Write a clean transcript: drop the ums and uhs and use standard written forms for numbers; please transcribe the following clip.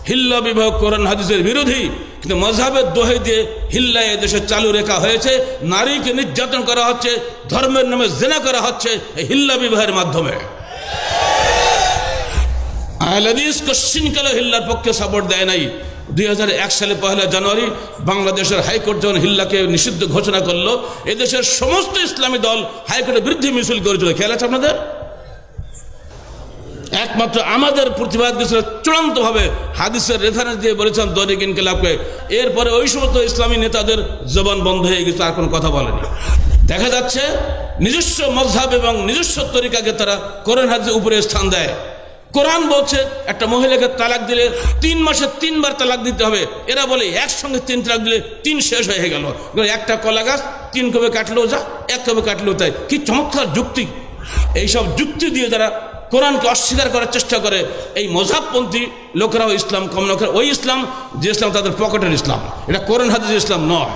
হিল্লা বিবাহ কোরআন হাদিসের বিরোধী, কিন্তু মযহাবের দোহাই দিয়ে হিল্লা এদেশে চালু রাখা হয়েছে। নারীকে নির্যাতন করা হচ্ছে, ধর্মের নামে জিনা করা হচ্ছে এই হিল্লা বিবাহের মাধ্যমে। আহলে হাদিস কোশ্চিনকালে হিল্লার পক্ষে সাপোর্ট দেয় নাই। 2001 সালে 1 জানুয়ারি বাংলাদেশের হাইকোর্ট যখন হিল্লাকে নিষিদ্ধ ঘোষণা করলো, এদেশের সমস্ত ইসলামী দল হাইকোর্টের বিরুদ্ধে মিছিল করেছিল। খেয়াল আছে আপনাদের? একমাত্র আমাদের প্রতিবাদ দিয়েছিল চূড়ান্তভাবে হাদিসের রেফারেন্স দিয়ে বলেছেন দৈনিক ইনকিলাবকে। এরপরে ওই সমস্ত ইসলামী নেতাদের জবান বন্ধ হয়ে গেছে, আর কোনো কথা বলেনি। দেখা যাচ্ছে নিজস্ব মযহাব এবং নিজস্ব তরিকাকে তারা কোরআন হাদিসের উপরে স্থান দেয়। কোরআন বলছে একটা মহিলাকে তালাক দিলে 3 মাসে 3 বার তালাক দিতে হবে। এরা বলে একসঙ্গে 3 তালাক দিলে 3 শেষ হয়ে গেল। একটা কলা গাছ 3 কবে কাটলেও যা, 1 কবে কাটলেও তাই। কি চমৎকার যুক্তি! এইসব যুক্তি দিয়ে যারা কোরআনকে অস্বীকার করার চেষ্টা করে, এই মযহাবপন্থী লোকেরাও ইসলাম কম না করে। ওই ইসলাম যে ইসলাম তাদের পকেটের ইসলাম, এটা কোরআন হাদিসের ইসলাম নয়।